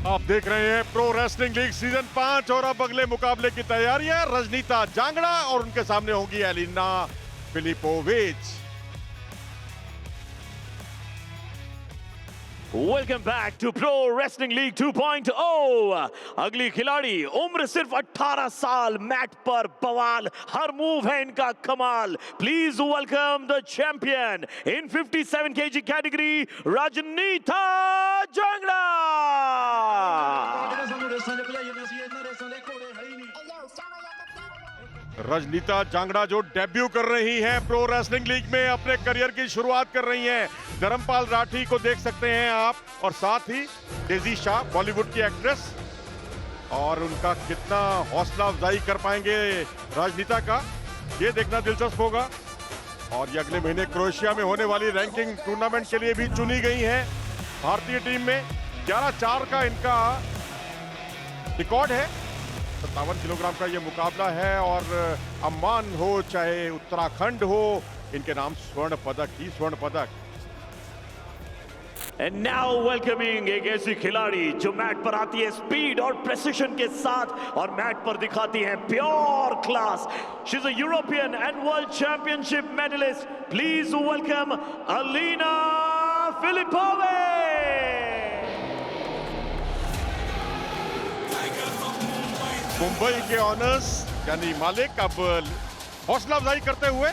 आप देख रहे हैं प्रो रेसलिंग लीग सीजन 5 और अब अगले मुकाबले की तैयारियां रजनीता जांगड़ा और उनके सामने होगी Elina Filipovich. Welcome back to pro wrestling league 2.0। अगली खिलाड़ी उम्र सिर्फ 18 साल, मैट पर बवाल, हर मूव है इनका कमाल। Please welcome the champion in 57 kg category, Rajnita Jangra. Rajnita Jangra जो डेब्यू कर रही हैं प्रो रेसलिंग लीग में, अपने करियर की शुरुआत कर रही हैं। धर्मपाल राठी को देख सकते हैं आप, और साथ ही डेजी शाह बॉलीवुड की एक्ट्रेस, और उनका कितना हौसला अफजाई कर पाएंगे रजनीता का, ये देखना दिलचस्प होगा। और ये अगले महीने क्रोएशिया में होने वाली रैंकिंग टूर्नामेंट के लिए भी चुनी गई हैं भारतीय टीम में। 11-4 का इनका रिकॉर्ड है। 57 किलोग्राम का ये मुकाबला है, और अम्मान हो चाहे उत्तराखंड हो, इनके नाम स्वर्ण पदक ही स्वर्ण पदक। एंड नाउ वेलकमिंग एक ऐसी खिलाड़ी जो मैट पर आती है स्पीड और प्रेसिशन के साथ, और मैट पर दिखाती है pure class. She is a European and world championship medallist. Please welcome Elina Filipovich. Mumbai के ऑनर्स यानी मालिक अब हौसला अफजाई करते हुए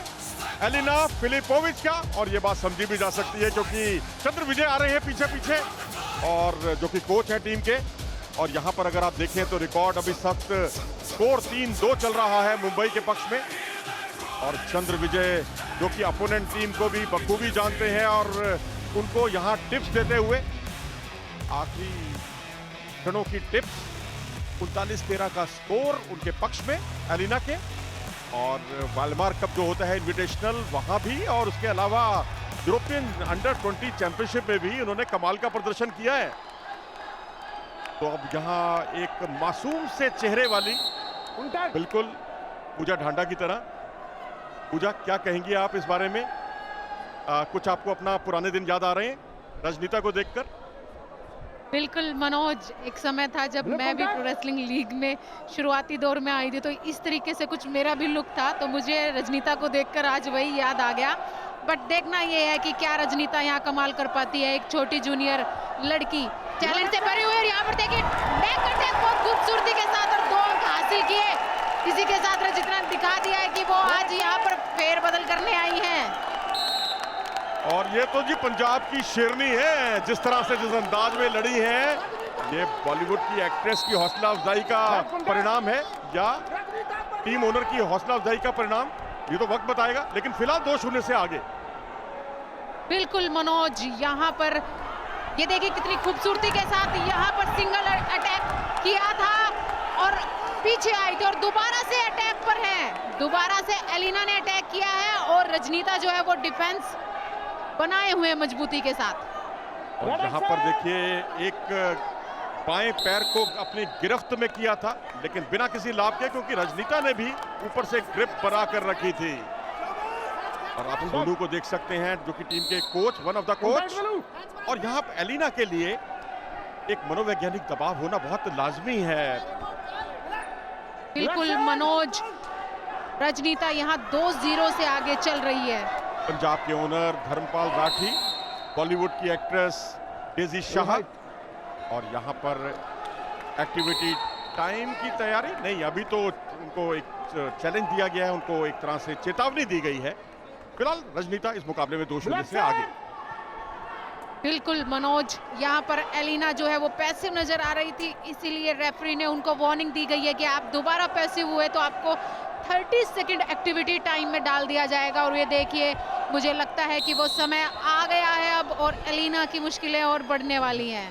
एलिना फिलिपोविच का, और ये बात समझी भी जा सकती है क्योंकि चंद्र विजय आ रहे हैं पीछे पीछे, और जो कि कोच हैं टीम के। और यहाँ पर अगर आप देखें तो रिकॉर्ड अभी सख्त स्कोर 3-2 चल रहा है मुंबई के पक्ष में। और चंद्र विजय जो कि अपोनेंट टीम को भी बखूबी जानते हैं, और उनको यहाँ टिप्स देते हुए, आखिरी क्षणों की टिप्स। 39-13 का स्कोर उनके पक्ष में एलिना के। और वालमार कप जो होता है इनविटेशनल, वहां भी, और उसके अलावा यूरोपियन अंडर 20 चैंपियनशिप में भी उन्होंने कमाल का प्रदर्शन किया है। तो अब यहाँ एक मासूम से चेहरे वाली, बिल्कुल पूजा ढांडा की तरह। पूजा, क्या कहेंगी आप इस बारे में? कुछ आपको अपना पुराने दिन याद आ रहे हैं रजनीता को देखकर? बिल्कुल मनोज, एक समय था जब मैं भी प्रो रेसलिंग लीग में शुरुआती दौर में आई थी, तो इस तरीके से कुछ मेरा भी लुक था, तो मुझे रजनीता को देखकर आज वही याद आ गया। बट देखना ये है कि क्या रजनीता यहाँ कमाल कर पाती है। एक छोटी जूनियर लड़की चैलेंज से भरी हुई, और यहाँ पर देखिए बैक करते हैं बहुत खूबसूरती के साथ, और 2 अंक हासिल किए। इसी के साथ रजनीता ने दिखा दिया है कि वो आज यहाँ पर फेरबदल करने आई है। और ये तो जी पंजाब की शेरनी है, जिस तरह से जिस अंदाज में लड़ी है, ये बॉलीवुड की एक्ट्रेस की हौसला अफजाई का परिणाम है या टीम ओनर की हौसला अफजाई का परिणाम, ये तो वक्त बताएगा। लेकिन फिलहाल 2-0 से आगे। बिल्कुल मनोज, यहाँ पर ये देखिए कितनी खूबसूरती के साथ यहाँ पर सिंगल अटैक किया था, और पीछे आई थी, और दोबारा से अटैक पर है। दोबारा से एलिना ने अटैक किया है, और रजनीता जो है वो डिफेंस बनाए हुए मजबूती के साथ। और यहाँ पर देखिए एक बाएं पैर को अपनी गिरफ्त में किया था, लेकिन बिना किसी लाभ के, क्योंकि रजनीता ने भी ऊपर से ग्रिप बना कर रखी थी। और आप सोनू को देख सकते हैं जो कि टीम के coach, one of the coach. और यहाँ पर एलिना के लिए एक मनोवैज्ञानिक दबाव होना बहुत लाजमी है। बिल्कुल मनोज, रजनीता यहाँ 2-0 से आगे चल रही है। पंजाब के ओनर धर्मपाल राठी, बॉलीवुड की एक्ट्रेस डेजी शाह, और यहाँ पर एक्टिविटी टाइम की तैयारी नहीं, अभी तो उनको एक चैलेंज दिया गया है, उनको एक तरह से चेतावनी दी गई है। फिलहाल रजनीता इस मुकाबले में 2-0 से आगे। बिल्कुल मनोज, यहाँ पर एलिना जो है वो पैसिव नजर आ रही थी, इसीलिए रेफरी ने उनको वार्निंग दी गई है कि आप दोबारा पैसिव हुए तो आपको 30 सेकंड एक्टिविटी टाइम में डाल दिया जाएगा। और ये देखिए, मुझे लगता है कि वो समय आ गया है अब, और एलिना की मुश्किलें और बढ़ने वाली हैं।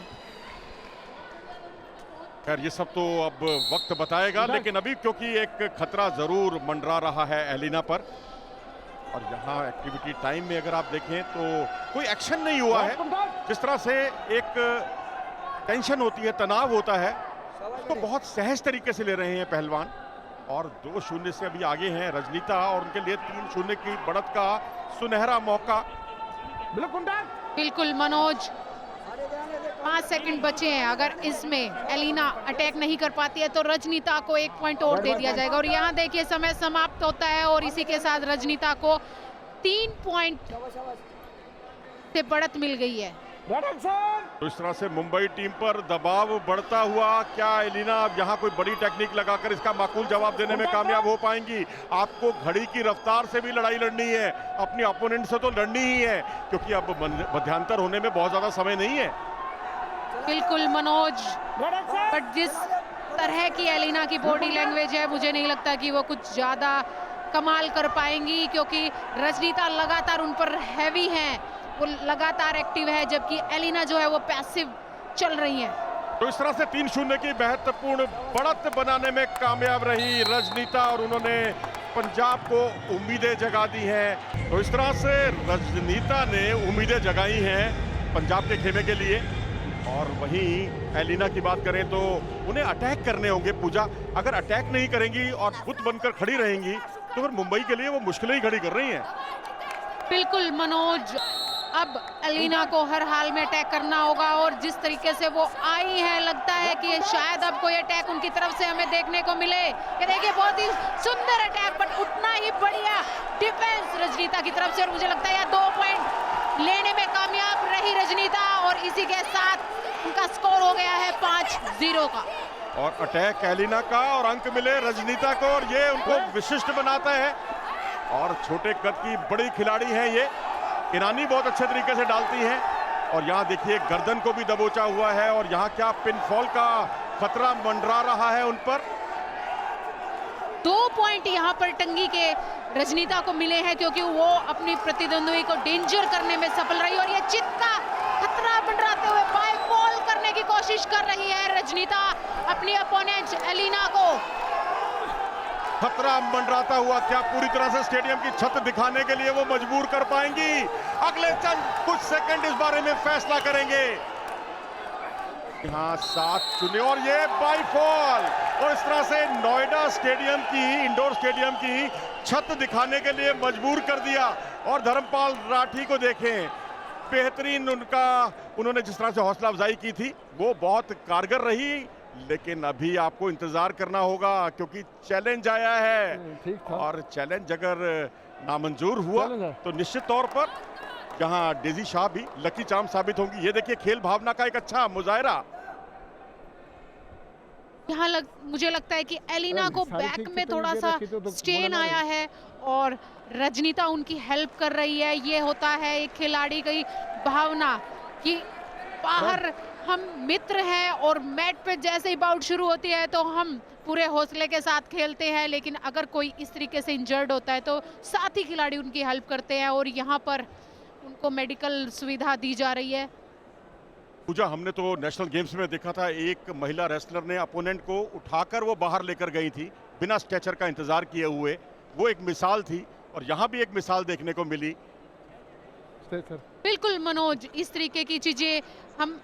खैर ये सब तो अब वक्त बताएगा, लेकिन अभी क्योंकि एक खतरा जरूर मंडरा रहा है एलिना पर। और यहाँ एक्टिविटी टाइम में अगर आप देखें तो कोई एक्शन नहीं हुआ है। जिस तरह से एक टेंशन होती है, तनाव होता है, उसको बहुत सहज तरीके से ले रहे हैं पहलवान। और 2-0 से अभी आगे हैं रजनीता, और उनके लिए 3-0 की बढ़त का सुनहरा मौका। बिल्कुल मनोज, 5 सेकंड बचे हैं। अगर इसमें एलिना अटैक नहीं कर पाती है तो रजनीता को 1 पॉइंट और दे दिया जाएगा। और यहाँ देखिए समय समाप्त होता है और इसी के साथ रजनीता को 3 पॉइंट से बढ़त मिल गई है। तो इस तरह से मुंबई टीम पर दबाव बढ़ता हुआ, क्या एलिना अब यहाँ कोई बड़ी टेक्निक लगाकर इसका माकूल जवाब देने में कामयाब हो पाएंगी? आपको घड़ी की रफ्तार से भी लड़ाई लड़नी है, अपनी अपोनेंट से तो लड़नी ही है, क्योंकि अब मध्यांतर होने में बहुत ज्यादा समय नहीं है। बिल्कुल मनोज, बट जिस तरह की एलिना की बॉडी लैंग्वेज है, मुझे नहीं लगता कि वो कुछ ज्यादा कमाल कर पाएंगी, क्योंकि रजनीता लगातार उन पर हैवी है, वो लगातार एक्टिव है, जबकि एलिना जो है वो पैसिव चल रही है। तो इस तरह से 3-0 की महत्वपूर्ण बढ़त बनाने में कामयाब रही रजनीता और उन्होंने पंजाब को उम्मीदें जगा दी हैं। तो इस तरह से रजनीता ने उम्मीदें जगाई हैं पंजाब के खेमे के लिए। और वहीं एलिना की बात करें तो उन्हें अटैक करने होंगे पूजा। अगर अटैक नहीं करेंगी और बुत बनकर खड़ी रहेंगी तो फिर मुंबई के लिए वो मुश्किलें ही खड़ी कर रही हैं। बिल्कुल मनोज, अब एलिना को हर हाल में अटैक करना होगा और जिस तरीके से वो आई है, लगता है कि शायद अब कोई अटैक उनकी तरफ से हमें देखने को मिले। ये देखिए बहुत ही सुंदर अटैक, बट उतना ही बढ़िया डिफेंस रजनीता की तरफ से। और मुझे लगता है यह 2 पॉइंट लेने में कामयाब रही रजनीता और इसी के साथ उनका स्कोर हो गया है 5-0 का। और अटैक एलिना का और अंक मिले रजनीता को और ये उनको विशिष्ट बनाता है। और छोटे कद की बड़ी खिलाड़ी है ये, ईरानी बहुत अच्छे तरीके से डालती हैं। और यहाँ देखिए गर्दन को भी दबोचा हुआ है और यहाँ क्या पिनफॉल का खतरा मंडरा रहा है उन पर। 2 पॉइंट यहाँ पर टंगी के रजनीता को मिले हैं, क्योंकि वो अपनी प्रतिद्वंदी को डेंजर करने में सफल रही और ये चित का खतरा मंडराते हुए बाय फॉल करने की कोशिश कर रही है रजनीता अपनी अपोनेंट एलिना को। खतरा मंडराता हुआ क्या पूरी तरह से स्टेडियम की छत दिखाने के लिए वो मजबूर कर पाएंगी? अगले चंद कुछ सेकंड इस बारे में फैसला करेंगे। यहाँ 7 चुने और ये बाय फॉल। और इस तरह से नोएडा स्टेडियम की, इंडोर स्टेडियम की छत दिखाने के लिए मजबूर कर दिया। और धर्मपाल राठी को देखें, बेहतरीन उन्होंने जिस तरह से हौसला अफजाई की थी वो बहुत कारगर रही। लेकिन अभी आपको इंतजार करना होगा क्योंकि चैलेंज आया है और चैलेंज अगर नामंजूर हुआ तो निश्चित तौर पर यहाँ डेजी शाह भी लकी चार्म साबित होंगी। ये देखिए खेल भावना का एक अच्छा मुजाहरा। यहाँ मुझे लगता है कि एलिना को बैक में थोड़ा सा स्ट्रेन आया है और रजनीता उनकी हेल्प कर रही है। ये होता है एक खिलाड़ी की भावना कि बाहर हम मित्र हैं और मैट पे जैसे ही बाउट शुरू होती है तो हम पूरे हौसले के साथ खेलते हैं, लेकिन अगर कोई इस तरीके से इंजर्ड होता है तो साथी खिलाड़ी उनकी हेल्प करते हैं और यहाँ पर उनको मेडिकल सुविधा दी जा रही है। पूजा, हमने तो नेशनल गेम्स में देखा था एक महिला रेसलर ने अपोनेंट को उठाकर वो बाहर लेकर गई थी बिना स्ट्रेचर का इंतजार किए हुए। वो एक मिसाल थी और यहाँ भी एक मिसाल देखने को मिली। बिल्कुल मनोज, इस तरीके की चीजें हम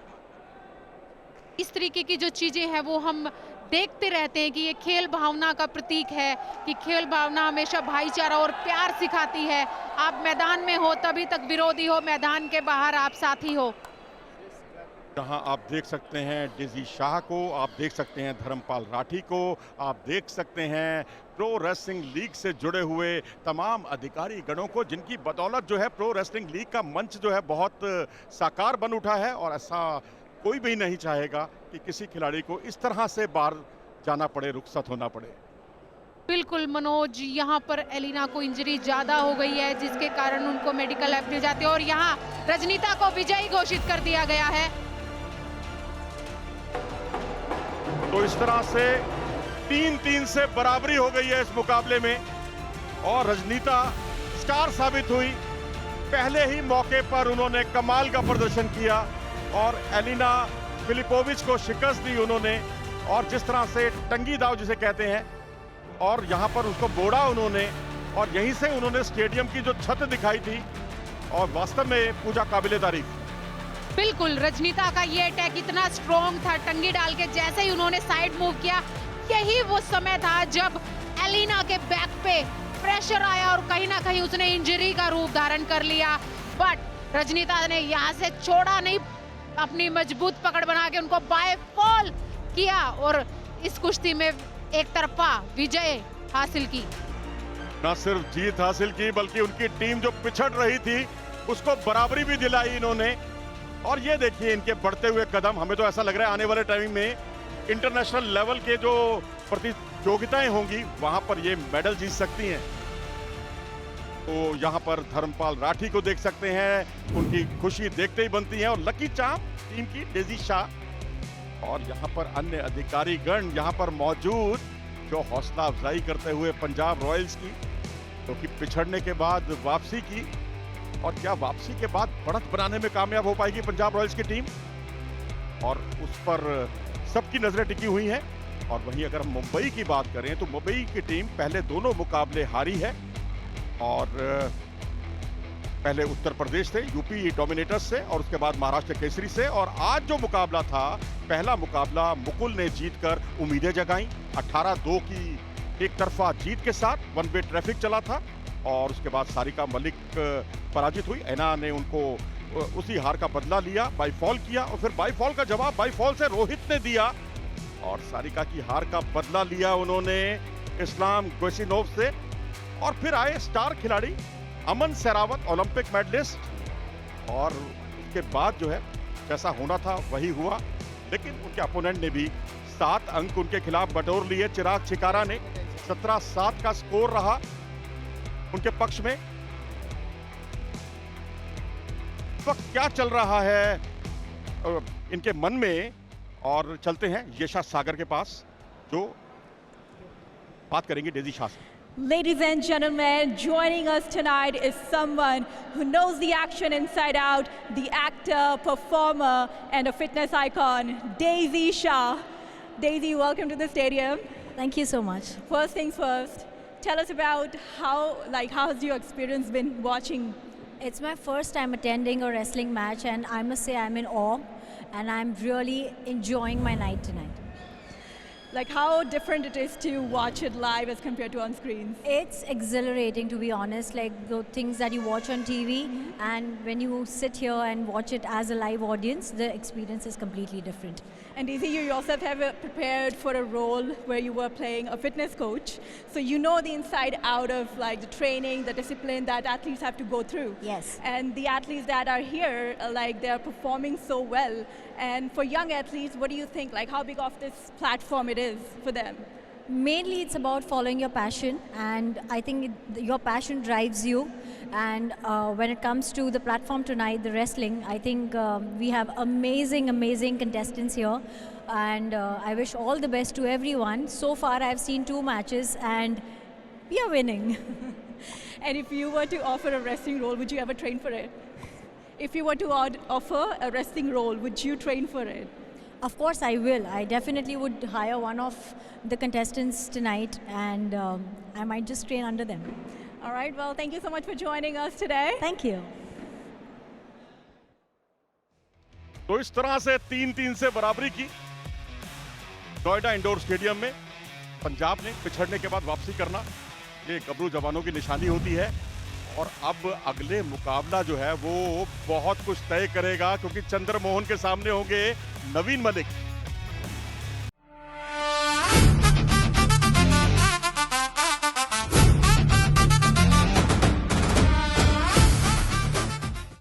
इस तरीके की जो चीजें हैं वो हम देखते रहते हैं कि ये खेल भावना का प्रतीक है कि खेल भावना हमेशा भाईचारा और प्यार सिखाती है। आप मैदान में हो तभी तक विरोधी हो, मैदान के बाहर आप साथी हो। जहां आप देख सकते हैं डेजी शाह को, आप देख सकते हैं धर्मपाल राठी को, आप देख सकते हैं प्रो रेसलिंग लीग से जुड़े हुए तमाम अधिकारी गणों को, जिनकी बदौलत जो है प्रो रेसलिंग लीग का मंच जो है बहुत साकार बन उठा है। और ऐसा कोई भी नहीं चाहेगा कि किसी खिलाड़ी को इस तरह से बाहर जाना पड़े, रुखसत होना पड़े। बिल्कुल मनोज, यहाँ पर एलिना को इंजरी ज्यादा हो गई है जिसके कारण उनको मेडिकल हेल्प दी जाती है और यहाँ रजनीता को विजयी घोषित कर दिया गया है। तो इस तरह से 3-3 से बराबरी हो गई है इस मुकाबले में और रजनीता स्टार साबित हुई। पहले ही मौके पर उन्होंने कमाल का प्रदर्शन किया और एलिना फिलिपोविच को शिकस्त दी उन्होंने। और जिस तरह से टंगी दाव जिसे कहते हैं और यहाँ पर उसको बोड़ा उन्होंने और यहीं से उन्होंने स्टेडियम की जो छत दिखाई थी और वास्तव में पूजा काबिले तारीफ। बिल्कुल, रजनीता का ये अटैक इतना स्ट्रॉन्ग था, टंगी डाल के जैसे ही उन्होंने साइड मूव किया, यही वो समय था जब एलिना के बैक पे प्रेशर आया और कहीं ना कहीं उसने इंजरी का रूप धारण कर लिया। बट रजनीता ने यहाँ से छोड़ा नहीं अपनी मजबूत पकड़ बना के उनको बाय फॉल किया और इस कुश्ती में एक तरफा विजय हासिल की। न सिर्फ जीत हासिल की बल्कि उनकी टीम जो पिछड़ रही थी उसको बराबरी भी दिलाई इन्होंने। और ये देखिए इनके बढ़ते हुए कदम, हमें तो ऐसा लग रहा है आने वाले टाइम में इंटरनेशनल लेवल के जो प्रतियोगिताएं होंगी वहां पर ये मेडल जीत सकती हैं। तो यहाँ पर धर्मपाल राठी को देख सकते हैं, उनकी खुशी देखते ही बनती है। और लकी चार्म टीम की डेजी शाह और यहाँ पर अन्य अधिकारी गण यहाँ पर मौजूद जो हौसला अफजाई करते हुए पंजाब रॉयल्स की, क्योंकि तो पिछड़ने के बाद वापसी की, और क्या वापसी के बाद बढ़त बनाने में कामयाब हो पाएगी पंजाब रॉयल्स की टीम, और उस पर सबकी नजरें टिकी हुई हैं। और वहीं अगर मुंबई की बात करें तो मुंबई की टीम पहले दोनों मुकाबले हारी है और पहले उत्तर प्रदेश से, यूपी डोमिनेटर्स से, और उसके बाद महाराष्ट्र केसरी से। और आज जो मुकाबला था, पहला मुकाबला मुकुल ने जीतकर उम्मीदें जगाई 18-2 की एक तरफा जीत के साथ। वन वे ट्रैफिक चला था और उसके बाद सारिका मलिक पराजित हुई। ऐना ने उनको उसी हार का बदला लिया, बाई फॉल किया, और फिर बाई फॉल का जवाब बाई फॉल से रोहित ने दिया और सारिका की हार का बदला लिया उन्होंने इस्लाम गोसिनोव से। और फिर आए स्टार खिलाड़ी अमन सहरावत, ओलंपिक मेडलिस्ट, और उसके बाद जो है जैसा होना था वही हुआ। लेकिन उनके अपोनेंट ने भी 7 अंक उनके खिलाफ बटोर लिए। चिराग छिकारा ने 17-7 का स्कोर रहा उनके पक्ष में। इस वक्त क्या चल रहा है इनके मन में, और चलते हैं यशा सागर के पास जो बात करेंगे डेजी शाह से। Ladies and gentlemen, joining us tonight is someone who knows the action inside out, the actor, performer, and a fitness icon, Daisy Shah. Daisy, welcome to the stadium. Thank you so much. First things first, tell us about how's your experience been watching? It's my first time attending a wrestling match, and I must say I'm in awe, and I'm really enjoying my night tonight. Like how different it is to watch it live as compared to on screens? It's exhilarating, to be honest, like the things that you watch on TV, and when you sit here and watch it as a live audience, the experience is completely different. And Daisy, you yourself have prepared for a role where you were playing a fitness coach, so you know the inside out of like the training, the discipline that athletes have to go through. Yes. And the athletes that are here, like they're performing so well. And for young athletes, what do you think? Like how big of this platform it is for them? Mainly it's about following your passion, and I think your passion drives you. And when it comes to the platform tonight, the wrestling, I think we have amazing contestants here, and I wish all the best to everyone. So far I've seen 2 matches and we are winning. And if you were to offer a wrestling role, would you ever train for it? If you were to offer a wrestling role, would you train for it? Of course I will. I definitely would hire one of the contestants tonight, and I might just train under them. All right, well, thank you so much for joining us today. Thank you. तो इस तरह से 3-3 से बराबरी की Noida indoor stadium में। पंजाब ने पिछड़ने के बाद वापसी करना, ये गबरू जवानों की निशानी होती है। और अब अगले मुकाबला जो है वो बहुत कुछ तय करेगा, क्योंकि चंद्रमोहन के सामने होंगे नवीन मलिक।